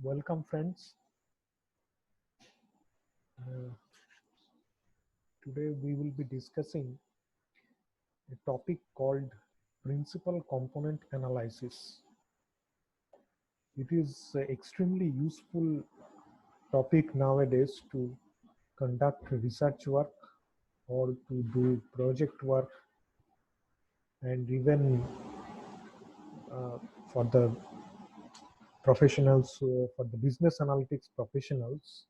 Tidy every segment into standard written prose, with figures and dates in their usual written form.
Welcome, friends. Uh, Today we will be discussing a topic called principal component analysis. It is an extremely useful topic nowadays to conduct research work or to do project work, and even uh, for the professionals, for the business analytics professionals.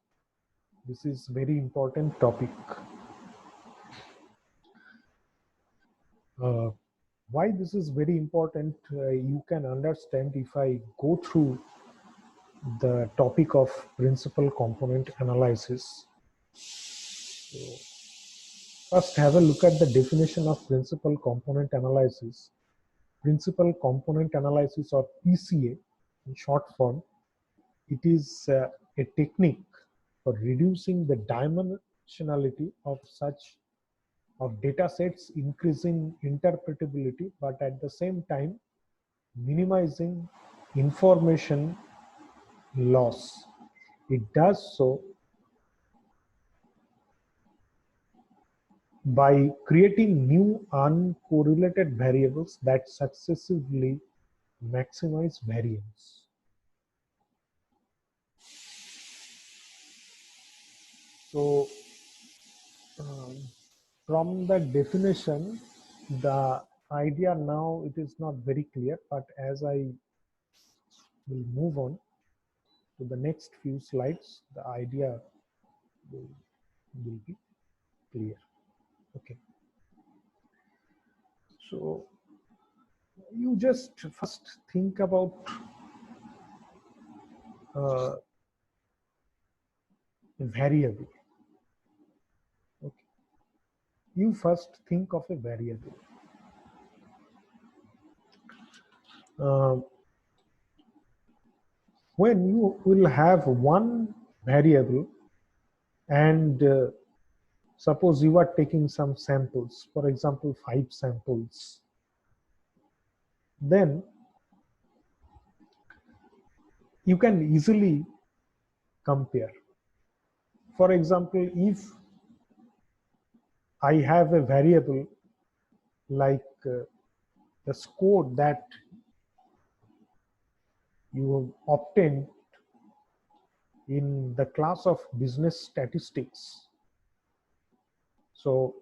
This is very important topic. Uh, why this is very important, you can understand if I go through the topic of principal component analysis. So first, have a look at the definition of principal component analysis. Principal component analysis, or PCA in short form, it is a technique for reducing the dimensionality of data sets, increasing interpretability, but at the same time minimizing information loss. It does so by creating new uncorrelated variables that successively maximize variance. So, from the definition, the idea now it is not very clear, but as I will move on to the next few slides, the idea will be clear. Okay. So you just first think about a variable. Okay. You first think of a variable. When you will have one variable and suppose you are taking some samples, for example 5 samples, then you can easily compare. For example, if I have a variable like the score that you have obtained in the class of business statistics, so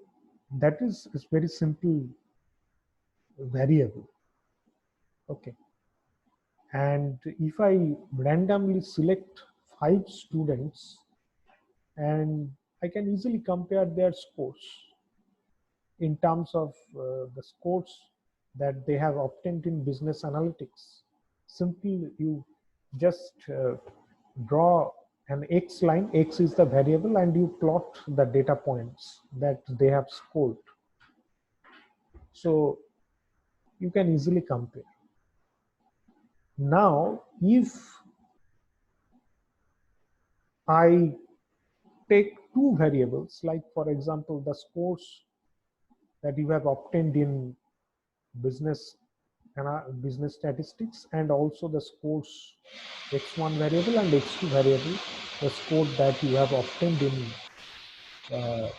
that is very simple variable. Okay. And if I randomly select 5 students, and I can easily compare their scores in terms of the scores that they have obtained in business analytics. Simply, you just draw an X line, X is the variable, and you plot the data points that they have scored. So you can easily compare. Now, if I take 2 variables, like for example, the scores that you have obtained in business business statistics, and also the scores x1 variable and x2 variable, the score that you have obtained in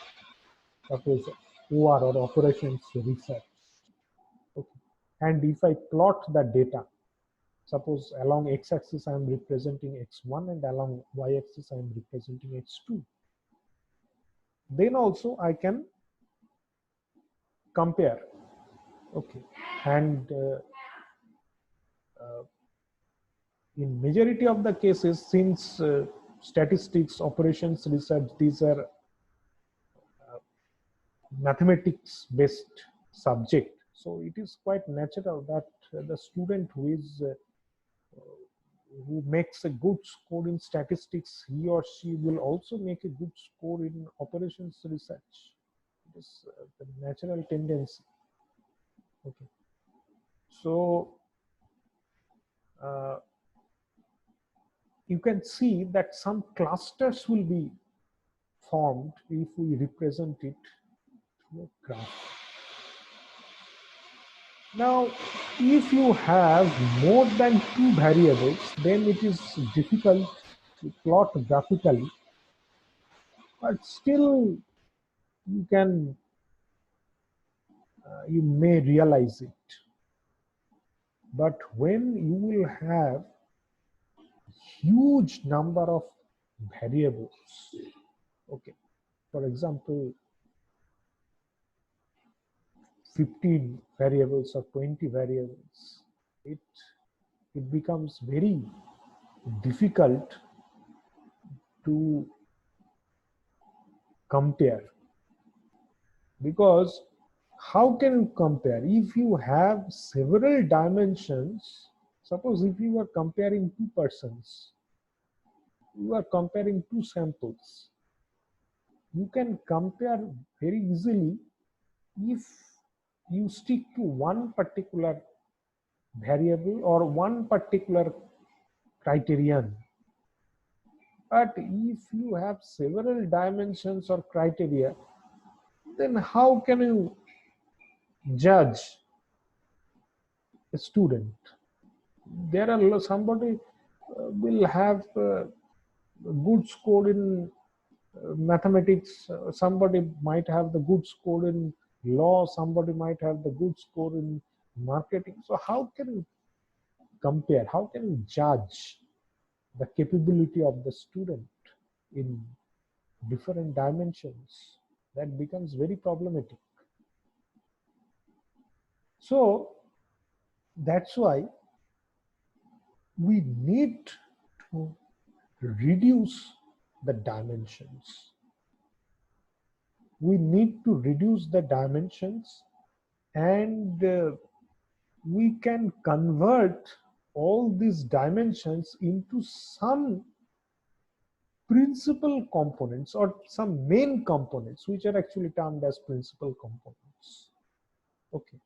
suppose OR or operations research. Okay. And if I plot the data, suppose along x-axis I am representing x1 and along y-axis I am representing x2, then also I can compare. Okay. And in majority of the cases, since statistics, operations research, these are mathematics based subject, so it is quite natural that the student who makes a good score in statistics, he or she will also make a good score in operations research. It is the natural tendency. Okay. So you can see that some clusters will be formed if we represent it through a graph. Now, if you have more than two variables, then it is difficult to plot graphically, but still you can, you may realize it. But when you will have huge number of variables, okay, for example, 15 variables or 20 variables, it becomes very difficult to compare, because how can you compare if you have several dimensions? Suppose if you are comparing two persons, you are comparing two samples, you can compare very easily if you stick to one particular variable or one particular criterion. But if you have several dimensions or criteria, then how can you judge a student? There are somebody will have a good score in mathematics, somebody might have the good score in law, somebody might have the good score in marketing. So how can you compare, how can you judge the capability of the student in different dimensions? That becomes very problematic. So that's why we need to reduce the dimensions. We need to reduce the dimensions, and we can convert all these dimensions into some principal components or some main components, which are actually termed as principal components. Okay,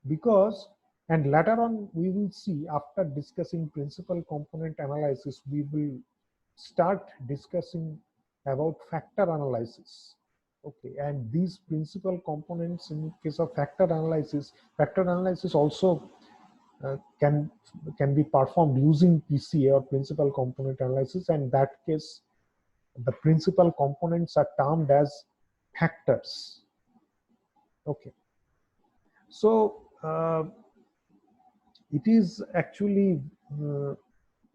because, and later on we will see, after discussing principal component analysis, we will start discussing about factor analysis. Okay, and these principal components, in case of factor analysis also can be performed using PCA or principal component analysis, and that case the principal components are termed as factors. Okay, so it is actually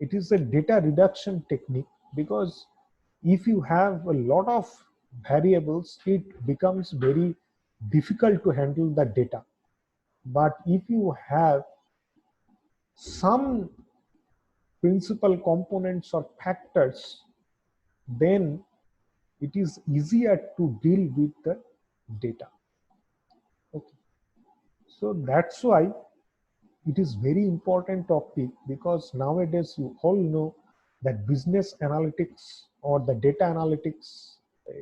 it is a data reduction technique, because if you have a lot of variables, it becomes very difficult to handle the data. But if you have some principal components or factors, then it is easier to deal with the data. Okay, so that's why it is very important topic, because nowadays you all know that business analytics or the data analytics,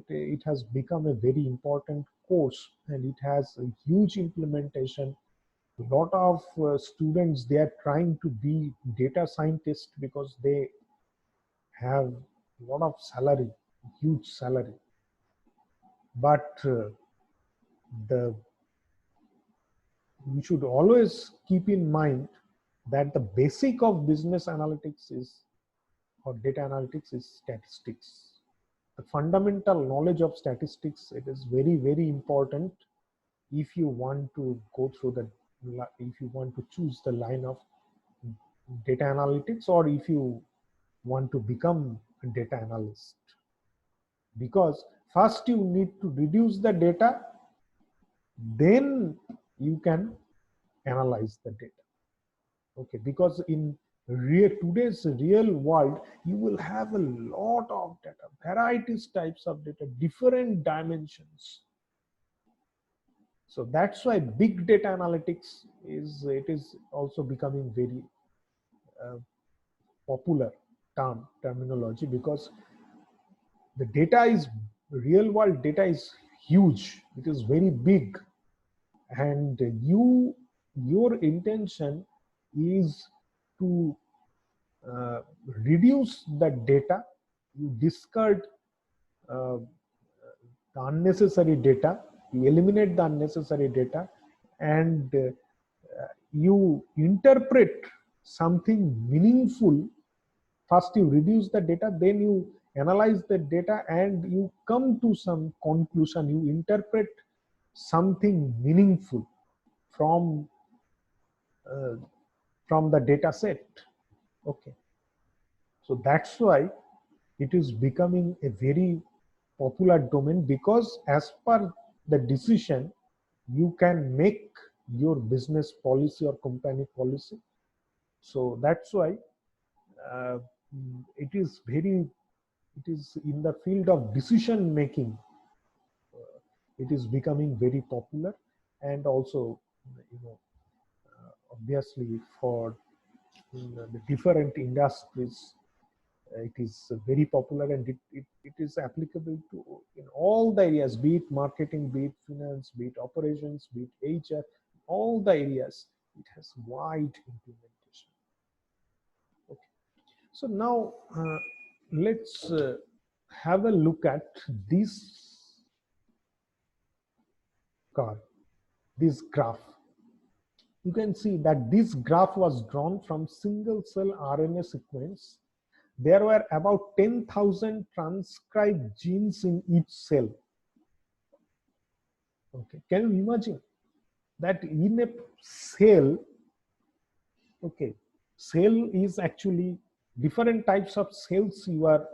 it has become a very important course, and it has a huge implementation. A lot of students, they are trying to be data scientists because they have a lot of salary, huge salary. But the we should always keep in mind that the basic of business analytics is, or data analytics, is statistics. The fundamental knowledge of statistics, it is very, very important if you want to go through the, if you want to choose the line of data analytics, or if you want to become a data analyst. Because first you need to reduce the data, then you can analyze the data. Okay, because in today's real world, you will have a lot of data, varieties types of data, different dimensions. So that's why big data analytics is, it is also becoming very popular terminology, because the data is, real world data is huge, it is very big, and your intention is to reduce the data, you discard uh, the unnecessary data, you eliminate the unnecessary data, and you interpret something meaningful. First you reduce the data, then you analyze the data, and you come to some conclusion. You interpret something meaningful from uh, from the data set. Okay, so that's why it is becoming a very popular domain, because as per the decision you can make your business policy or company policy. So that's why uh, it is very, it is in the field of decision making, it is becoming very popular. And also, you know, obviously for the different industries, it is very popular, and it is applicable to in all the areas, be it marketing, be it finance, be it operations, be it HR, all the areas. It has wide implementation. Okay. So now let's have a look at this card, this graph. You can see that this graph was drawn from single cell RNA sequence. There were about 10,000 transcribed genes in each cell. Okay, can you imagine that in a cell? Okay, cell is actually different types of cells you are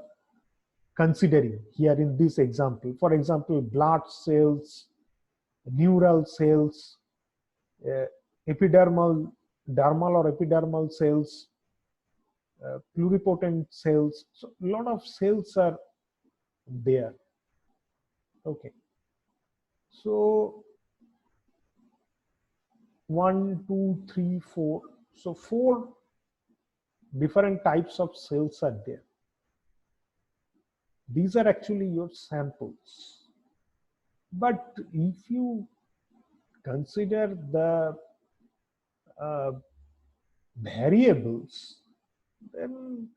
considering here in this example. For example, blood cells, neural cells, uh, epidermal, dermal or epidermal cells, pluripotent cells. So a lot of cells are there. Okay, so 1, 2, 3, 4. So 4 different types of cells are there. These are actually your samples. But if you consider the variables, then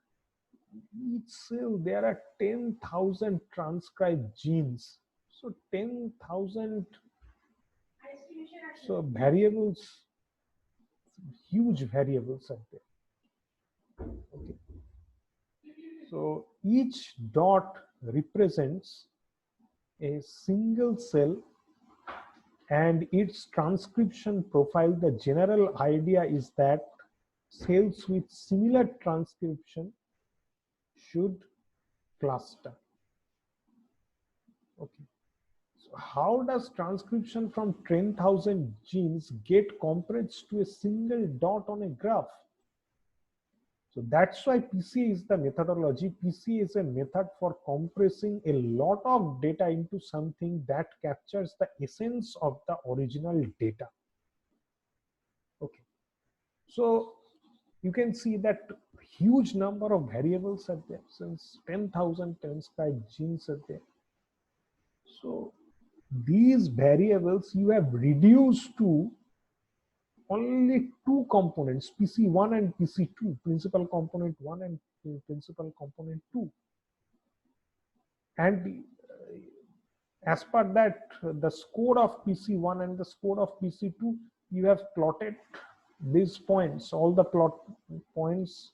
each cell there are 10,000 transcribed genes. So 10,000, so variables, huge variables are there. Okay. So each dot represents a single cell and its transcription profile. The general idea is that cells with similar transcription should cluster. Okay. So how does transcription from 10,000 genes get compressed to a single dot on a graph? So that's why PCA is the methodology. PCA is a method for compressing a lot of data into something that captures the essence of the original data. Okay. So you can see that huge number of variables are there, since 10,000 transcribed genes are there. So these variables you have reduced to only 2 components, PC1 and PC2, principal component 1 and principal component 2. And as per that, the score of PC1 and the score of PC2, you have plotted these points. All the plot points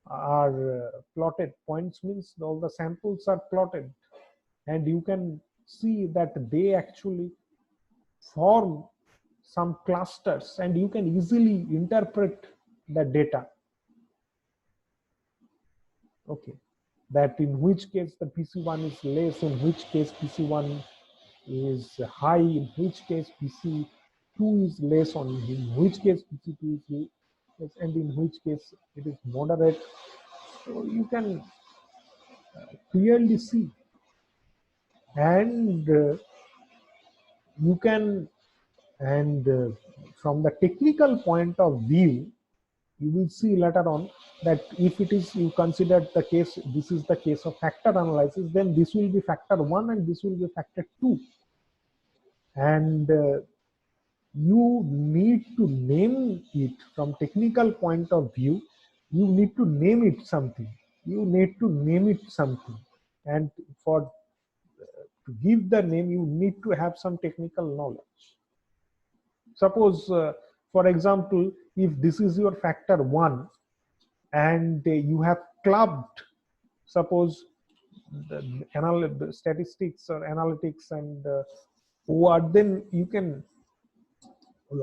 are plotted. Points means all the samples are plotted, and you can see that they actually form some clusters, and you can easily interpret the data. Okay, that in which case the PC1 is less, in which case PC1 is high, in which case PC2 is less, on in which case PC2 is less, and in which case it is moderate. So you can clearly see, and you can, and from the technical point of view, you will see later on that if it is, you consider the case, this is the case of factor analysis, then this will be factor 1 and this will be factor 2. And you need to name it from technical point of view. You need to name it something. You need to name it something. And for to give the name, you need to have some technical knowledge. Suppose, For example, if this is your factor 1 and you have clubbed, suppose the statistics or analytics and OR, then you can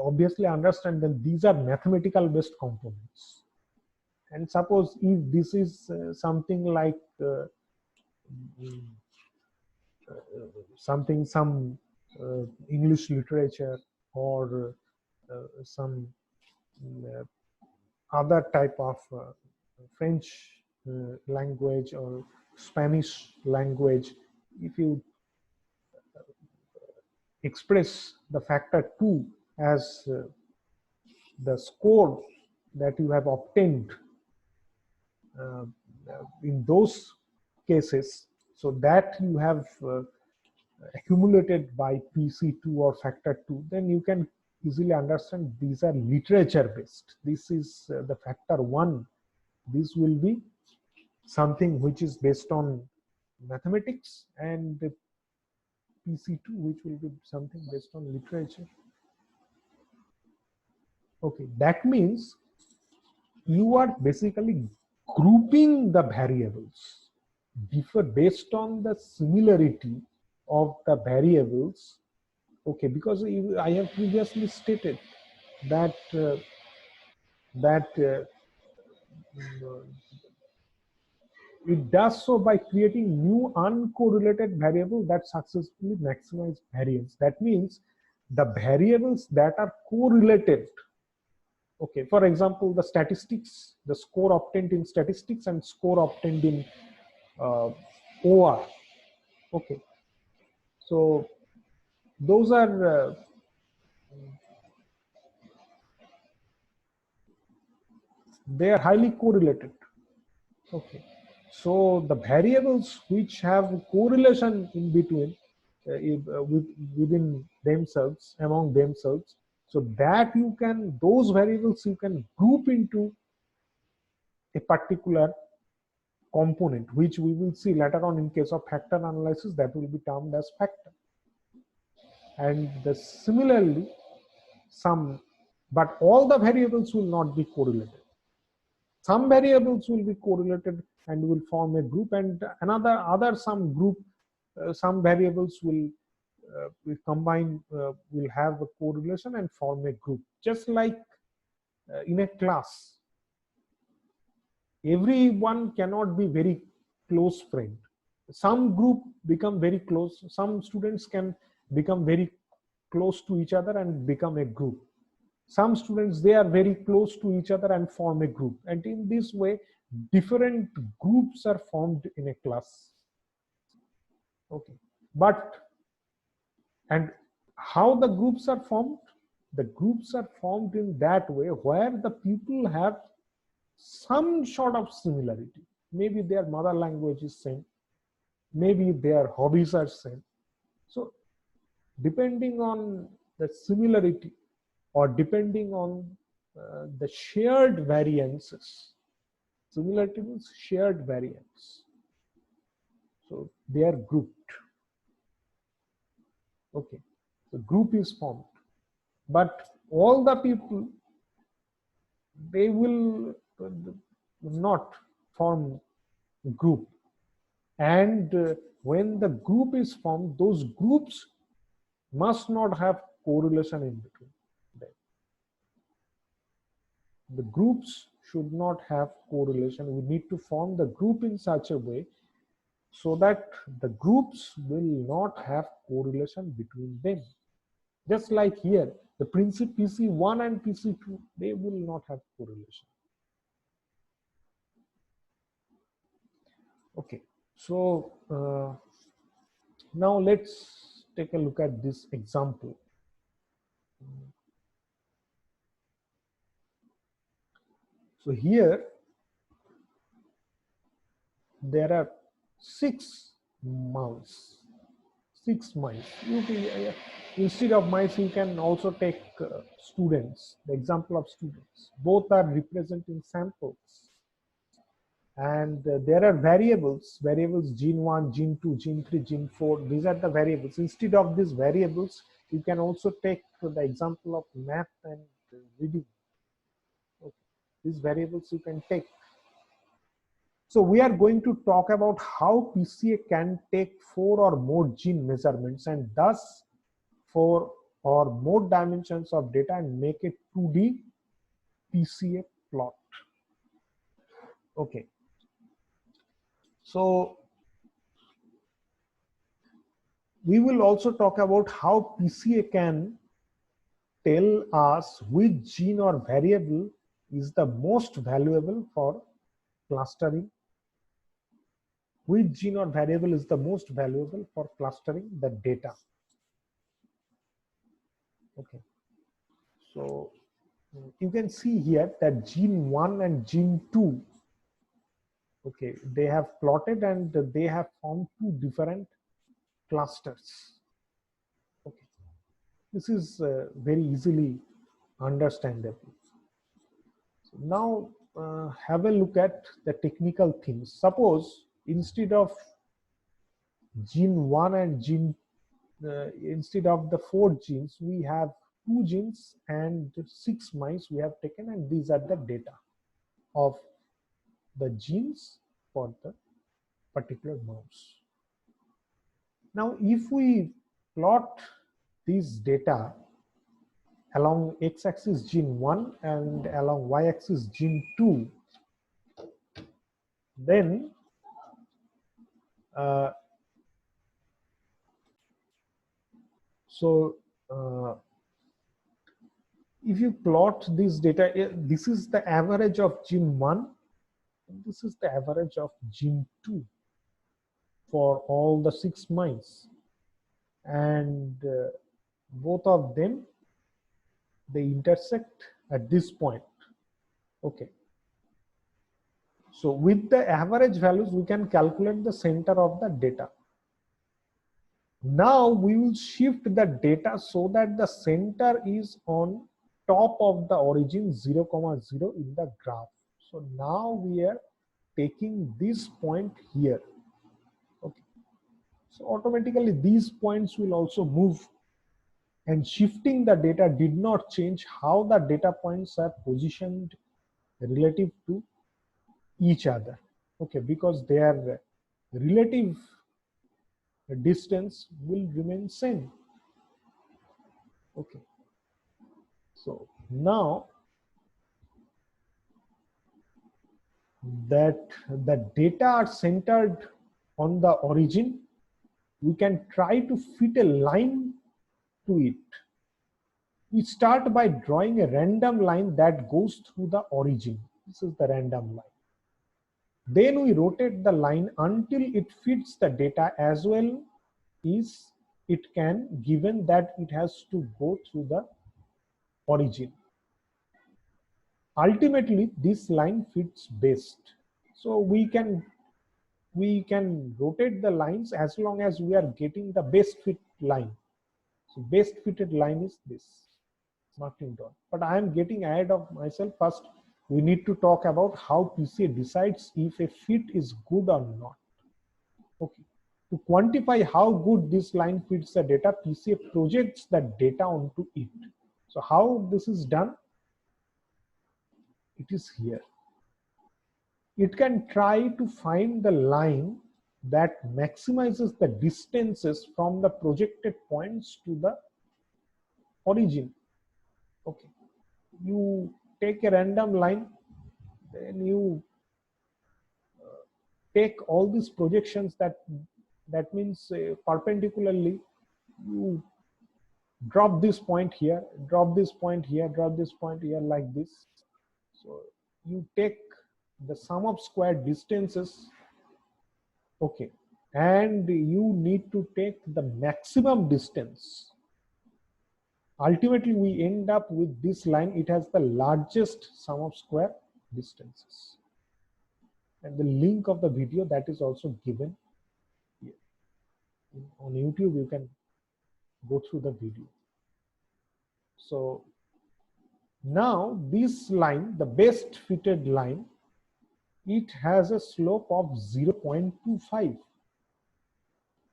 obviously understand that these are mathematical based components. And suppose if this is something like some English literature or some uh, other type of French language or Spanish language, if you express the factor 2 as the score that you have obtained uh, in those cases, so that you have accumulated by PC2 or factor 2, then you can easily understand these are literature based. This is the factor 1. This will be something which is based on mathematics, and the PC2 which will be something based on literature. Okay, that means you are basically grouping the variables based on the similarity of the variables. Okay, because I have previously stated that it does so by creating new uncorrelated variable that successfully maximize variance. That means the variables that are correlated. Okay, for example, the statistics, the score obtained in statistics and score obtained in OR. Okay, so those are they are highly correlated. Okay, so the variables which have correlation in between within themselves, among themselves, so that you can, those variables you can group into a particular component, which we will see later on in case of factor analysis, that will be termed as factor. And similarly, but all the variables will not be correlated. Some variables will be correlated and will form a group, and some variables will combine, will have a correlation and form a group. Just like in a class, everyone cannot be very close friend. Some group become very close. Some students can become very close to each other and become a group. Some students, they are very close to each other and form a group. And in this way, different groups are formed in a class. Okay. And how the groups are formed? The groups are formed in that way where the people have some sort of similarity. Maybe their mother language is same. Maybe their hobbies are same. So depending on the similarity, or depending on the shared variances. Similarity means shared variance. So they are grouped. Okay, the group is formed, but all the people, they will not form a group. And when the group is formed, those groups must not have correlation in between. The groups should not have correlation. We need to form the group in such a way so that the groups will not have correlation between them. Just like here, the PC1 and PC2, they will not have correlation. Okay, so now let's take a look at this example. So here there are 6 mice. Instead of mice, you can also take students, the example of students. Both are representing samples. And there are variables gene1, gene2, gene3, gene4. These are the variables. Instead of these variables, you can also take the example of math and reading. Okay. These variables you can take. So we are going to talk about how PCA can take 4 or more gene measurements and thus 4 or more dimensions of data and make a 2D PCA plot. Okay. So we will also talk about how PCA can tell us which gene or variable is the most valuable for clustering. Which gene or variable is the most valuable for clustering the data. Okay. So you can see here that gene 1 and gene 2, okay, they have plotted and they have formed 2 different clusters. Okay. This is very easily understandable. So now have a look at the technical things. Suppose instead of gene 1 and gene instead of the 4 genes, we have 2 genes and 6 mice we have taken, and these are the data of the genes for the particular mouse. Now, if we plot these data along x-axis gene 1 and along y-axis gene 2, then if you plot this data, this is the average of gene 1, and this is the average of gene 2 for all the 6 mice, and both of them, they intersect at this point. Okay. So with the average values, we can calculate the center of the data. Now we will shift the data so that the center is on top of the origin 0, 0 in the graph. So now we are taking this point here. Okay. So automatically these points will also move, and shifting the data did not change how the data points are positioned relative to each other. Okay, because their relative distance will remain same. Okay. So now that the data are centered on the origin, we can try to fit a line to it. We start by drawing a random line that goes through the origin. This is the random line. Then we rotate the line until it fits the data as well as it can, given that it has to go through the origin. Ultimately, this line fits best. So we can rotate the lines as long as we are getting the best fit line. So best fitted line is this, marking dot. But I am getting ahead of myself. First, we need to talk about how PCA decides if a fit is good or not. Okay. To quantify how good this line fits the data, PCA projects the data onto it. So how this is done? It is here. It can try to find the line that maximizes the distances from the projected points to the origin. Okay, you take a random line, then you take all these projections, that means perpendicularly you drop this point here, drop this point here, drop this point here, like this. So you take the sum of square distances. Okay, and you need to take the maximum distance. Ultimately, we end up with this line. It has the largest sum of square distances. And the link of the video that is also given here. On YouTube, you can go through the video. So now this line, the best fitted line, it has a slope of 0.25.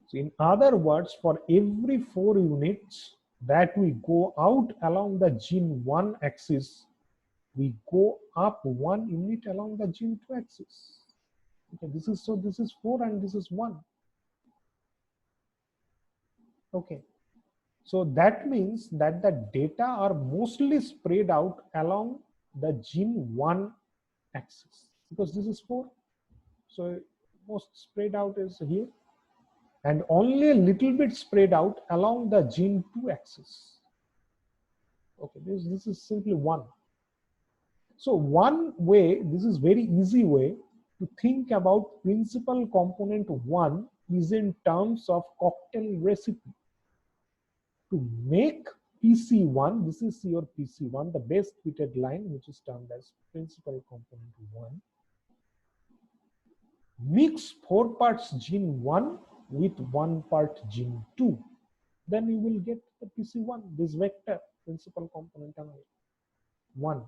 So in other words, for every 4 units, that we go out along the gene 1 axis, we go up 1 unit along the gene 2 axis. Okay, this is 4 and this is 1. Okay, so that means that the data are mostly spread out along the gene 1 axis, because this is 4. So most spread out is here, and only a little bit spread out along the gene 2 axis. Okay, this is simply 1. So one way, this is very easy way to think about principal component 1 is in terms of cocktail recipe. To make PC1, this is your PC1, the best fitted line, which is termed as principal component 1. Mix 4 parts gene 1 with 1 part gene 2. Then you will get the PC1, this vector, principal component 1.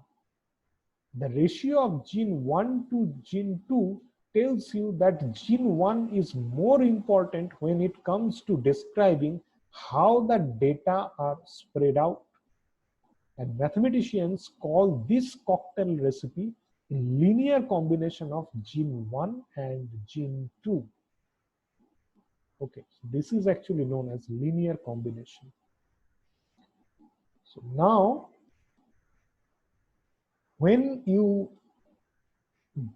The ratio of gene 1 to gene 2 tells you that gene 1 is more important when it comes to describing how the data are spread out. And mathematicians call this cocktail recipe a linear combination of gene 1 and gene 2. Okay, so this is actually known as linear combination. So now, when you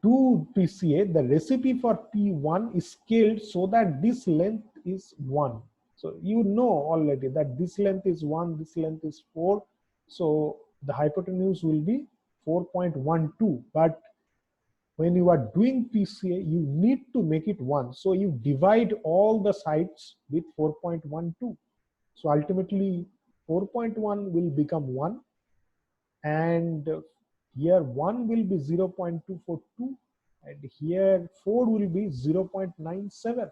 do PCA, the recipe for P1 is scaled so that this length is 1. So you know already that this length is 1, this length is 4. So the hypotenuse will be 4.12. But when you are doing PCA, you need to make it 1. So you divide all the sides with 4.12. So ultimately 4.1 will become 1, and here 1 will be 0.242, and here 4 will be 0.97.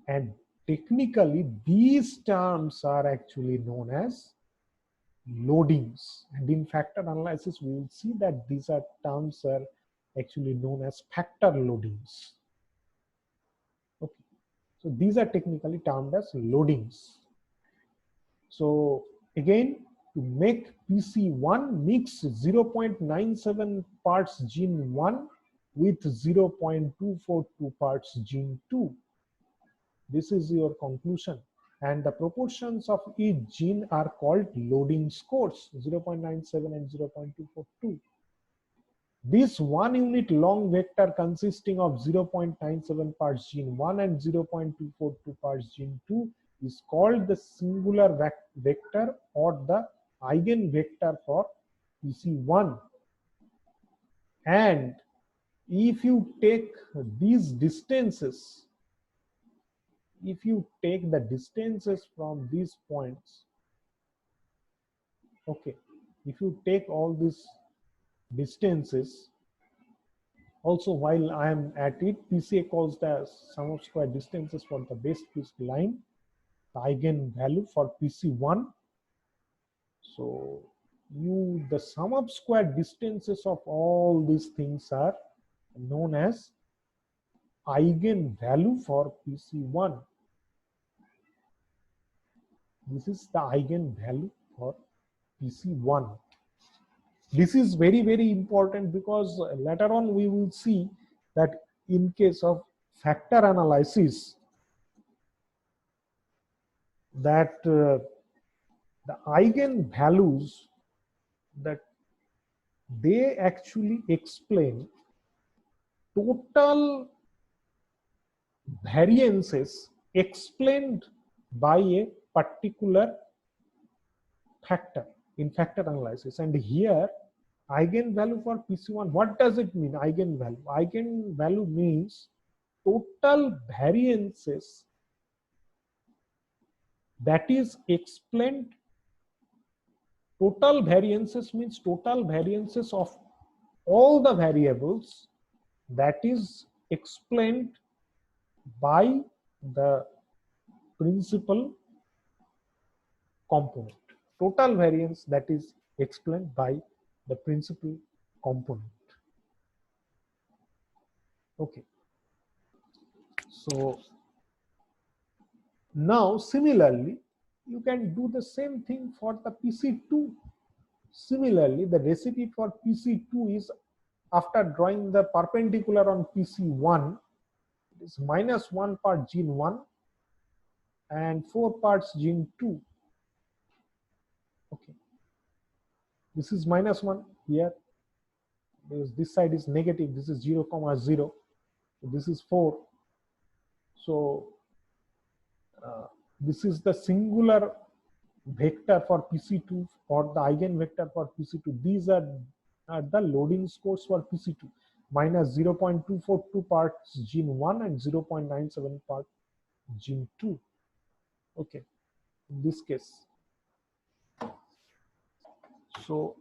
And technically these terms are actually known as loadings, and in factor analysis we will see that these are terms are actually known as factor loadings. Okay, so these are technically termed as loadings. So again, to make PC1, mix 0.97 parts gene 1 with 0.242 parts gene 2. This is your conclusion. And the proportions of each gene are called loading scores, 0.97 and 0.242. This 1 unit long vector consisting of 0.97 parts gene 1 and 0.242 parts gene 2 is called the singular vector or the eigenvector for PC1. And if you take these distances, if you take the distances from these points, okay, if you take all these distances, also while I am at it, PCA calls the sum of square distances for the base fixed line, the eigenvalue for PC1. So the sum of square distances of all these things are known as eigenvalue for PC1. This is the eigenvalue for PC1. This is very, very important because later on we will see that in case of factor analysis, that the eigenvalues, that they actually explain total variances explained by a particular factor in factor analysis. And here eigenvalue for PC1, what does it mean? Eigenvalue means total variances that is explained. Total variances means total variances of all the variables that is explained by the principal component. Total variance that is explained by the principal component. Okay. So now similarly, you can do the same thing for the PC2. Similarly, the recipe for PC2 is, after drawing the perpendicular on PC1, it is -1 part gene 1 and 4 parts gene 2. Okay, this is -1 here, because this side is negative, this is 0, 0, this is 4. So this is the singular vector for PC2 or the eigenvector for PC2. These are the loading scores for PC2. -0.242 parts gene 1 and 0.97 part gene 2. Okay, in this case. So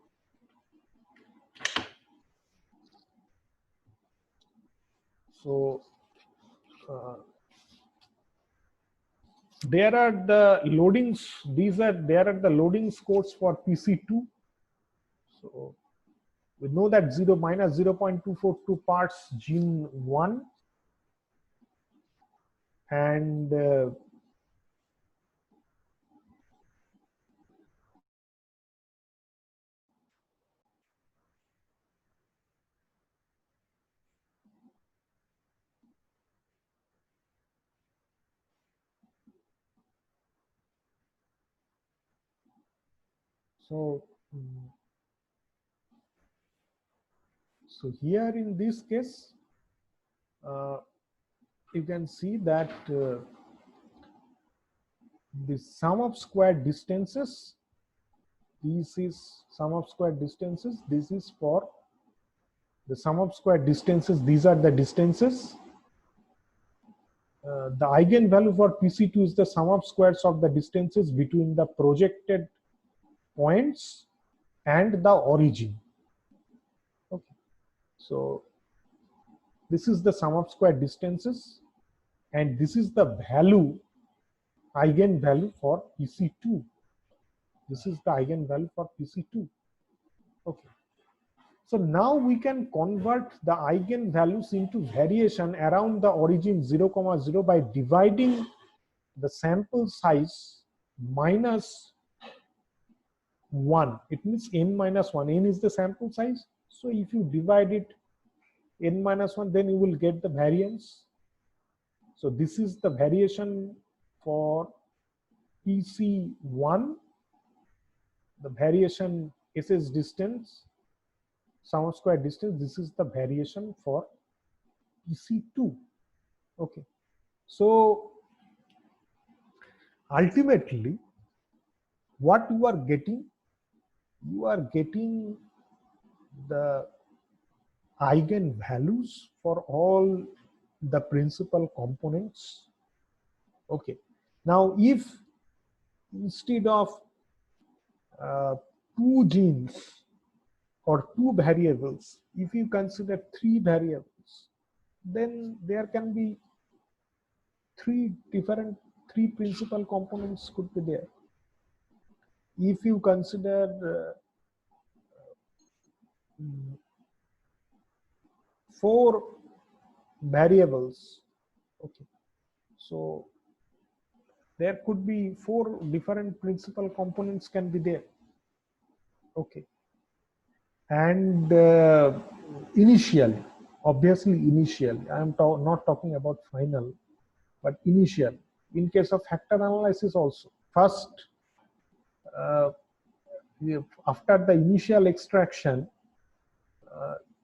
there are the loadings, there are the loading scores for PC2. So we know that -0.242 parts gene 1 and so here in this case, you can see that the sum of squared distances, this is sum of squared distances, this is for the sum of squared distances, these are the distances. The eigenvalue for PC2 is the sum of squares of the distances between the projected points and the origin. Okay, so this is the sum of squared distances, and this is the value, eigenvalue for PC2. This is the eigenvalue for PC2. Okay. So now we can convert the eigenvalues into variation around the origin 0, 0 by dividing the sample size minus 1. It means n minus 1. N is the sample size. So if you divide it n minus 1, then you will get the variance. So this is the variation for PC1, the variation SS distance, sum of square distance. This is the variation for PC2. Okay, so ultimately what you are getting the eigenvalues for all the principal components. Okay, now if instead of 2 genes or 2 variables, if you consider 3 variables, then there can be 3 principal components could be there. If you consider 4 variables, okay, so there could be 4 different principal components can be there. Okay, and initial, obviously initial, I am not talking about final, but initial. In case of factor analysis also, first after the initial extraction,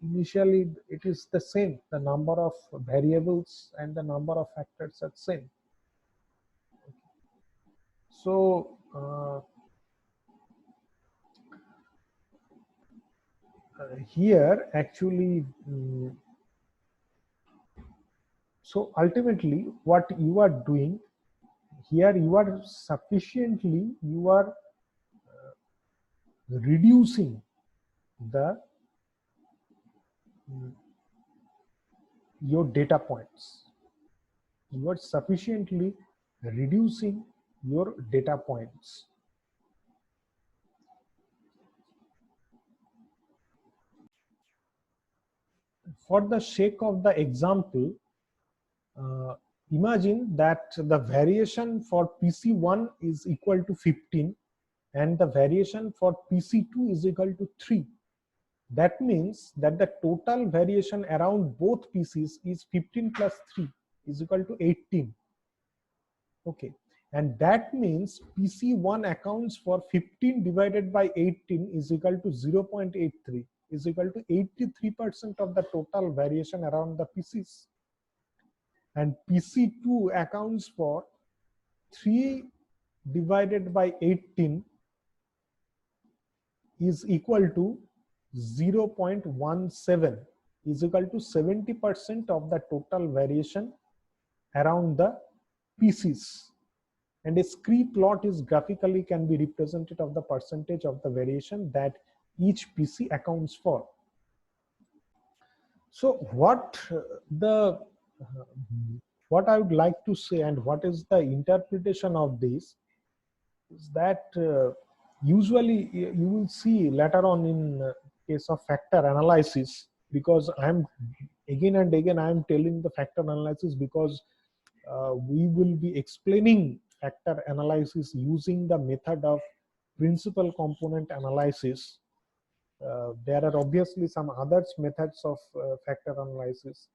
initially it is the same, the number of variables and the number of factors are same. So here actually so ultimately what you are doing here, you are sufficiently, you are reducing the your data points. You are sufficiently reducing your data points. For the sake of the example, imagine that the variation for PC1 is equal to 15 and the variation for PC2 is equal to 3. That means that the total variation around both PCs is 15 plus 3 is equal to 18. Okay, and that means PC1 accounts for 15 divided by 18 is equal to 0.83 is equal to 83% of the total variation around the PCs. And PC2 accounts for 3 divided by 18 is equal to 0.17 is equal to 70% of the total variation around the PCs. And a scree plot is graphically can be represented of the percentage of the variation that each PC accounts for. So what I would like to say and what is the interpretation of this is that usually you will see later on in case of factor analysis, because I'm again and again I am telling the factor analysis because we will be explaining factor analysis using the method of principal component analysis. There are obviously some other methods of factor analysis,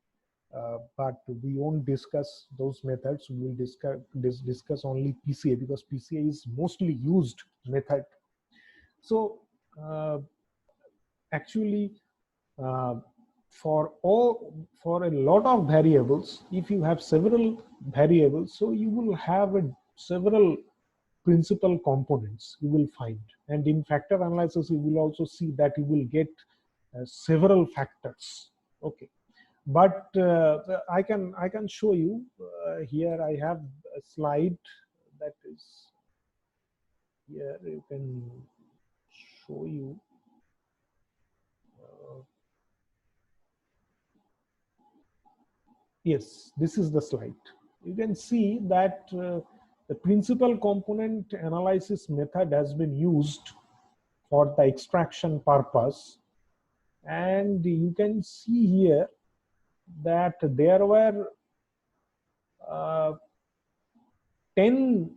but we won't discuss those methods. We will discuss only PCA because PCA is mostly used method. So actually for a lot of variables, if you have several variables, so you will have several principal components you will find, and in factor analysis you will also see that you will get several factors. Okay, but I can show you here. I have a slide that is here. You can show you. Yes, this is the slide. You can see that the principal component analysis method has been used for the extraction purpose, and you can see here that there were 10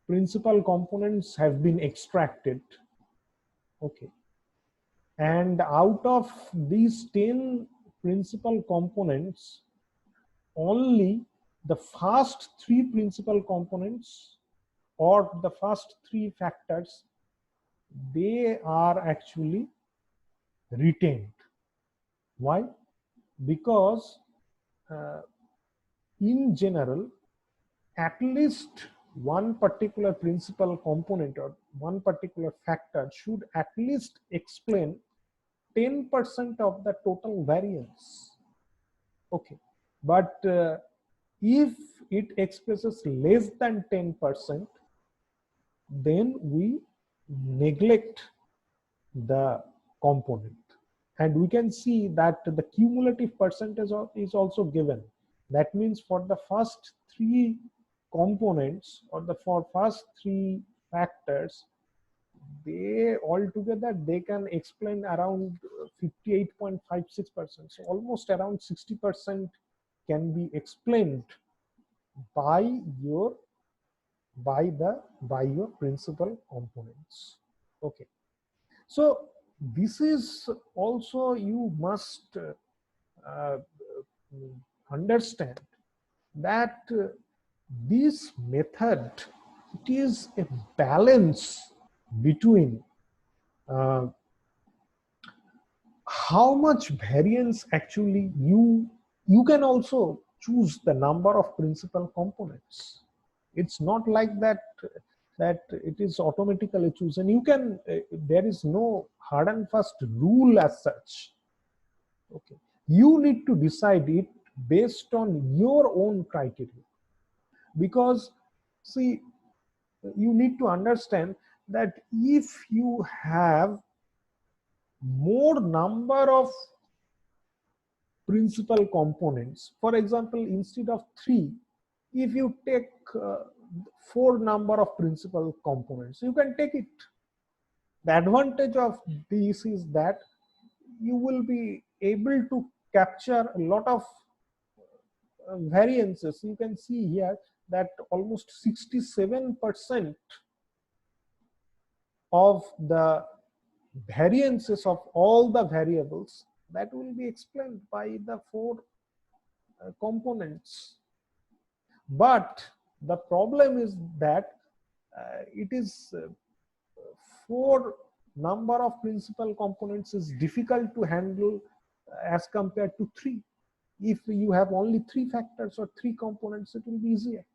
principal components have been extracted. Okay, and out of these 10 principal components, only the first 3 principal components or the first 3 factors, they are actually retained. Why? Because in general, at least one particular principal component or one particular factor should at least explain 10% of the total variance. Okay, but if it expresses less than 10%, then we neglect the component. And we can see that the cumulative percentage is also given. That means for the first 3 components or for first 3 factors, they altogether they can explain around 58.56%. So almost around 60% can be explained by your principal components. Okay, so this is also you must understand that this method, it is a balance between how much variance actually you can also choose the number of principal components. It's not like that it is automatically chosen. You can there is no hard and fast rule as such. Okay, you need to decide it based on your own criteria, because see, you need to understand that if you have more number of principal components, for example, instead of 3, if you take 4 number of principal components, you can take it. The advantage of this is that you will be able to capture a lot of variances. You can see here that almost 67% of the variances of all the variables that will be explained by the four components. But the problem is that it is four number of principal components is difficult to handle as compared to three. If you have only three factors or three components, it will be easier.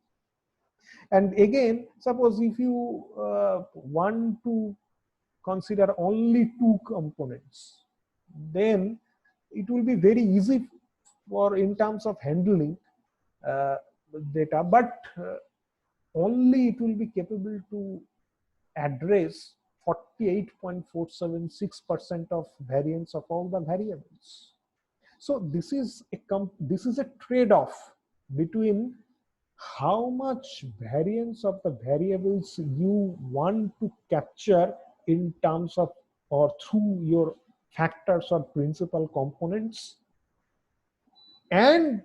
And again, suppose if you want to consider only two components, then it will be very easy for in terms of handling data, but only it will be capable to address 48.476% of variance of all the variables. So this is a trade-off between how much variance of the variables you want to capture in terms of or through your factors or principal components, and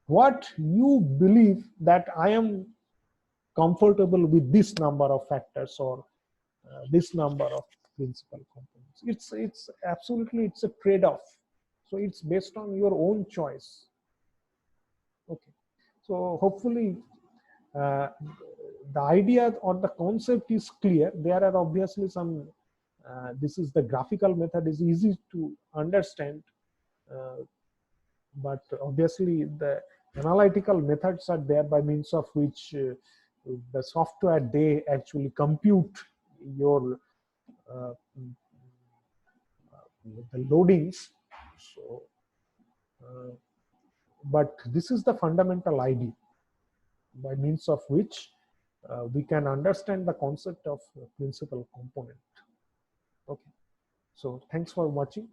what you believe that I am comfortable with this number of factors or this number of principal components. It's absolutely, it's a trade-off. So it's based on your own choice. Okay. So hopefully the idea or the concept is clear. There are obviously some, this is the graphical method is easy to understand, but obviously the analytical methods are there by means of which the software, they actually compute your the loadings. So but this is the fundamental idea by means of which we can understand the concept of principal component. Okay, so thanks for watching.